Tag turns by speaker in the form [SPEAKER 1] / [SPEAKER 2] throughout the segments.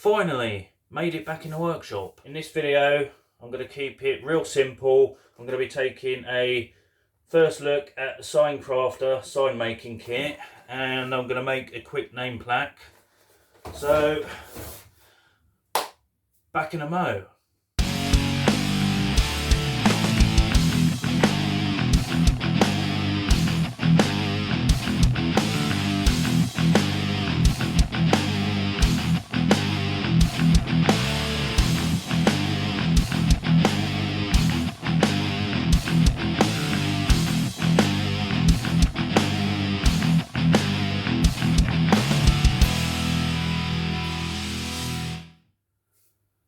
[SPEAKER 1] finally made it back in the workshop. In this video I'm going to keep it real simple. I'm going to be taking a first look at the sign crafter sign making kit, and I'm going to make a quick name plaque. So back in a mo.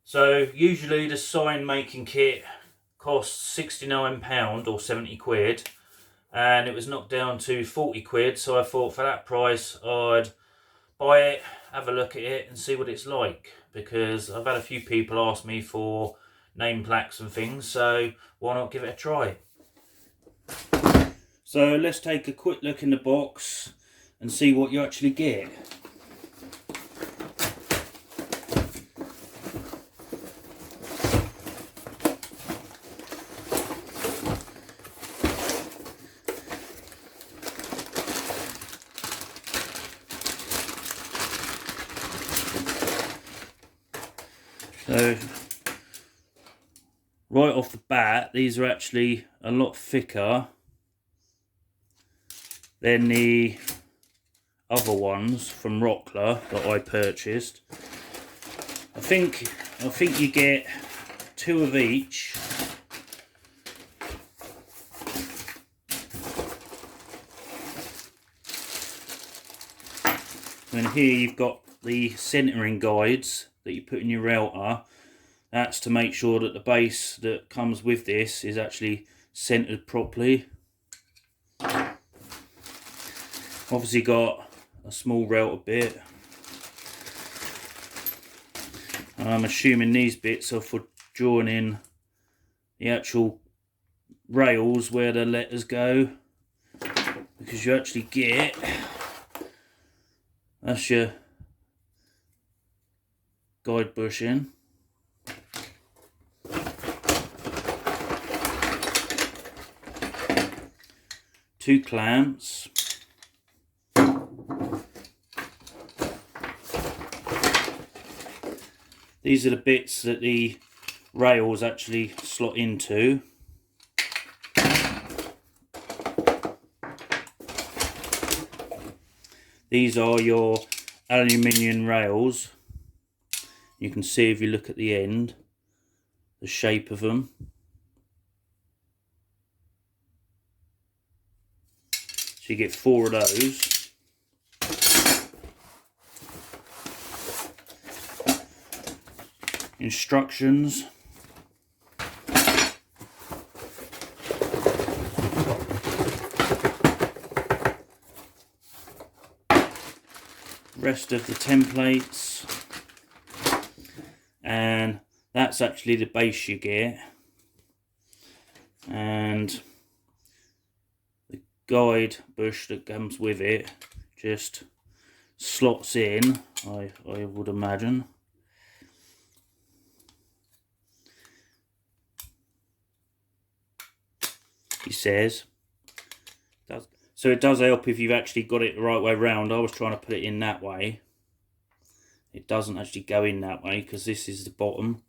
[SPEAKER 1] So usually the sign making kit costs £69 or 70 quid, and it was knocked down to 40 quid, so I thought for that price I'd buy it, have a look at it and see what it's like, because I've had a few people ask me for name plaques and things, so why not give it a try. So let's take a quick look in the box and see what you actually get. So right off the bat, these are actually a lot thicker than the other ones from Rockler that I purchased. I think you get 2 of each. And here you've got the centering guides that you put in your router. That's to make sure that the base that comes with this is actually centered properly. Obviously got a small router bit. I'm assuming these bits are for joining the actual rails where the letters go, because you actually get, that's your guide bushing, two clamps, these are the bits that the rails actually slot into. These are your aluminium rails. You can see if you look at the end, the shape of them. So you get 4 of those. Instructions. Rest of the templates. And that's actually the base you get, and the guide bush that comes with it just slots in, I would imagine. He says. So it does help if you've actually got it the right way round. I was trying to put it in that way. It doesn't actually go in that way because this is the bottom.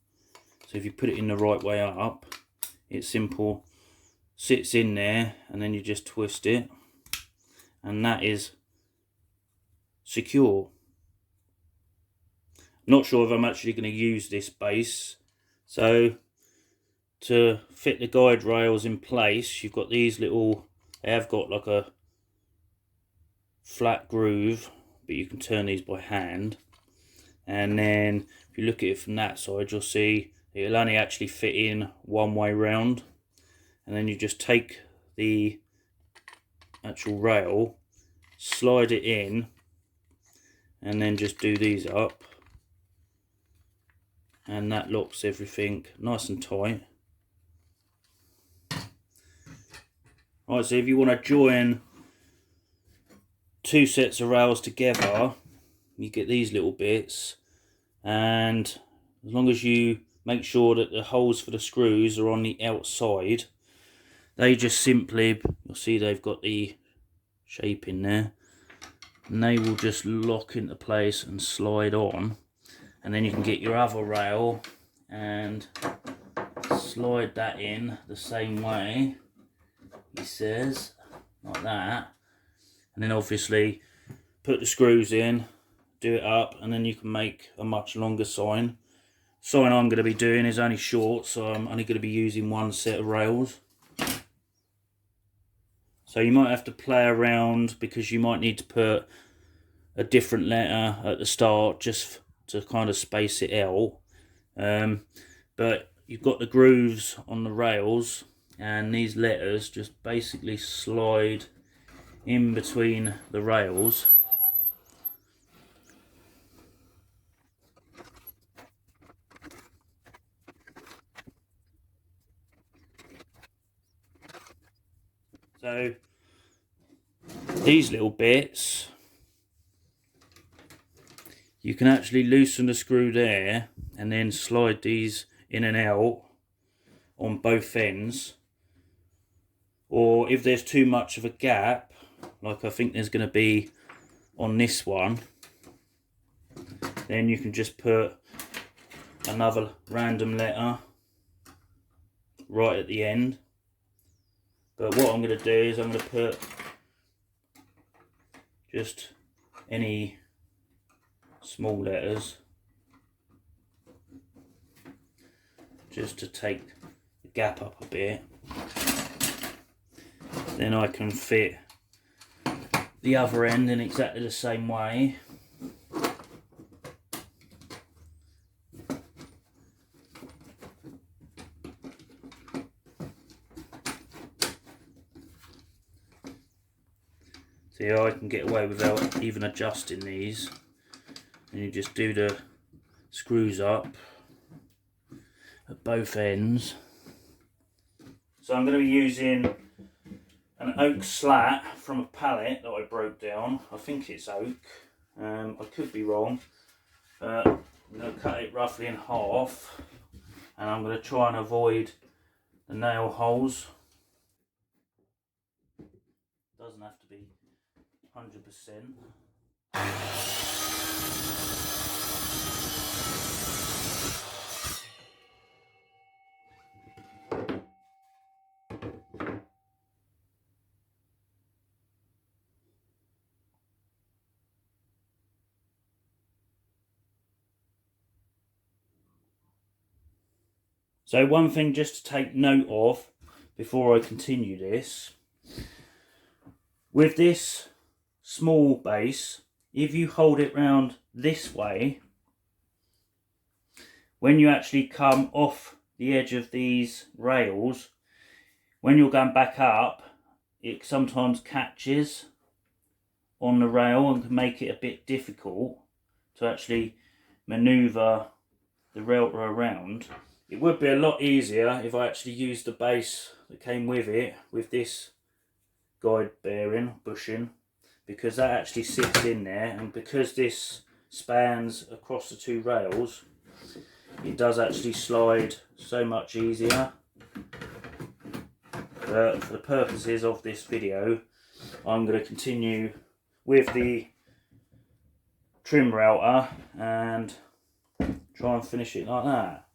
[SPEAKER 1] So if you put it in the right way up, it's simple, sits in there, and then you just twist it, and that is secure. Not sure if I'm actually going to use this base. So to fit the guide rails in place, you've got these little, they have got like a flat groove, but you can turn these by hand. And then if you look at it from that side, you'll see it'll only actually fit in one way round. And then you just take the actual rail, slide it in, and then just do these up. And that locks everything nice and tight. Right, so if you want to join 2 sets of rails together, you get these little bits, and as long as you make sure that the holes for the screws are on the outside, they just simply, you'll see they've got the shape in there, and they will just lock into place and slide on, and then you can get your other rail and slide that in the same way, he says, like that, and then obviously put the screws in, do it up, and then you can make a much longer sign. Sign I'm going to be doing is only short, so I'm only going to be using one set of rails. So you might have to play around, because you might need to put a different letter at the start just to kind of space it out. But you've got the grooves on the rails, and these letters just basically slide in between the rails. So these little bits, you can actually loosen the screw there and then slide these in and out on both ends. Or if there's too much of a gap, like I think there's going to be on this one, then you can just put another random letter right at the end. But what I'm going to do is I'm going to put just any small letters just to take the gap up a bit. Then I can fit the other end in exactly the same way. See, I can get away without even adjusting these, and you just do the screws up at both ends. So I'm going to be using an oak slat from a pallet that I broke down. I think it's oak, I could be wrong, but I'm going to cut it roughly in half, and I'm going to try and avoid the nail holes. Doesn't have to be 100%. So one thing just to take note of before I continue this, with this small base, if you hold it round this way, when you actually come off the edge of these rails, when you're going back up, it sometimes catches on the rail and can make it a bit difficult to actually manoeuvre the router around. It would be a lot easier if I actually used the base that came with it, with this guide bearing, bushing, because that actually sits in there, and because this spans across the two rails, it does actually slide so much easier. But for the purposes of this video, I'm going to continue with the trim router and try and finish it like that.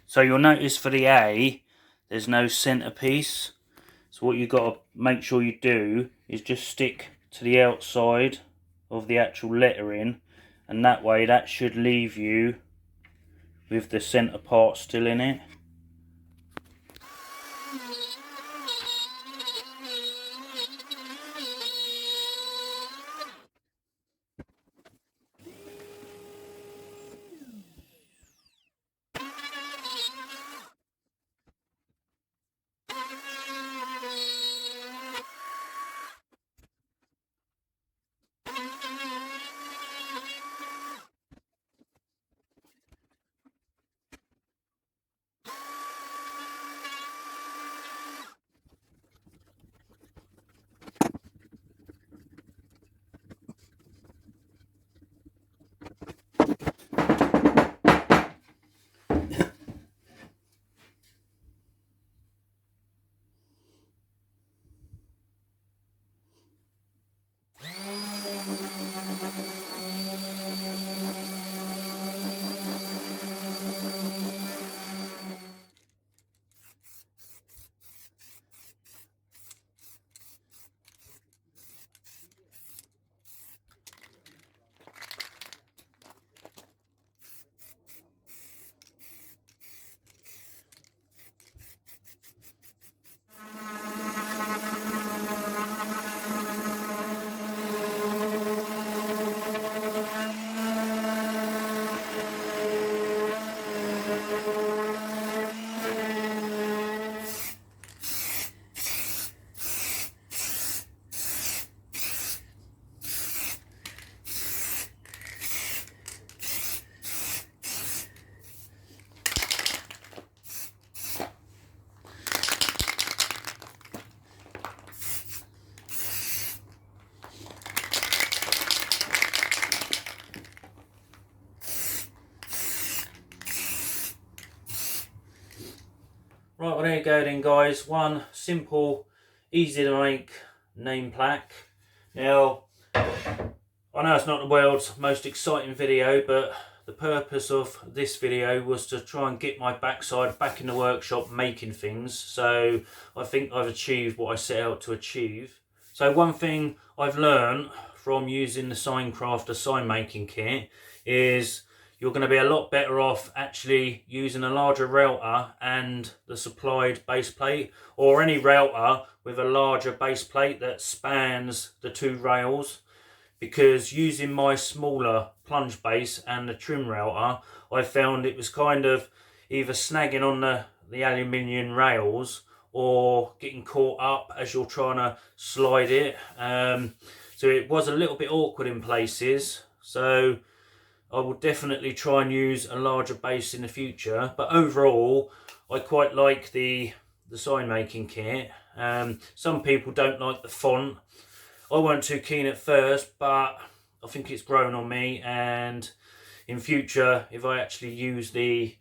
[SPEAKER 1] So you'll notice for the A, there's no centerpiece. So what you've got to make sure you do is just stick to the outside of the actual lettering, and that way that should leave you with the center part still in it. Right, well there you go then guys, one simple, easy to make name plaque. Now, I know it's not the world's most exciting video, but the purpose of this video was to try and get my backside back in the workshop making things, so I think I've achieved what I set out to achieve. So one thing I've learned from using the Milescraft sign making kit is you're going to be a lot better off actually using a larger router and the supplied base plate, or any router with a larger base plate that spans the two rails, because using my smaller plunge base and the trim router, I found it was kind of either snagging on the aluminium rails or getting caught up as you're trying to slide it. So it was a little bit awkward in places, so I will definitely try and use a larger base in the future. But overall, I quite like the sign making kit. Some people don't like the font. I weren't too keen at first, but I think it's grown on me, and in future, if I actually use the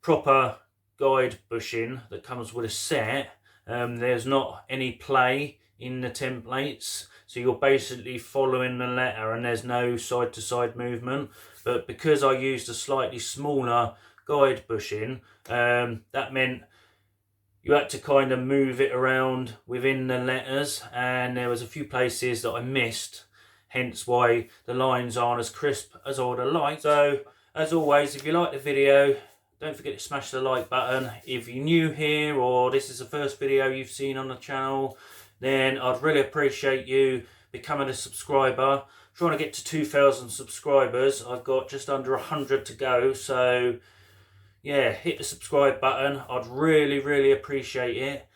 [SPEAKER 1] proper guide bushing that comes with a set, there's not any play in the templates, so you're basically following the letter and there's no side to side movement. But because I used a slightly smaller guide bushing, that meant you had to kind of move it around within the letters, and there was a few places that I missed, hence why the lines aren't as crisp as I would have liked. So as always, if you like the video, don't forget to smash the like button. If you're new here or this is the first video you've seen on the channel, then I'd really appreciate you becoming a subscriber. Trying to get to 2,000 subscribers. I've got just under 100 to go, so yeah, hit the subscribe button. I'd really appreciate it,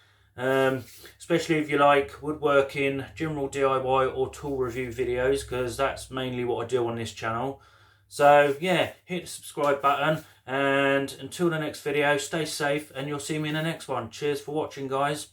[SPEAKER 1] especially if you like woodworking, general DIY or tool review videos, because that's mainly what I do on this channel. So yeah, hit the subscribe button, and until the next video, stay safe and you'll see me in the next one. Cheers for watching, guys.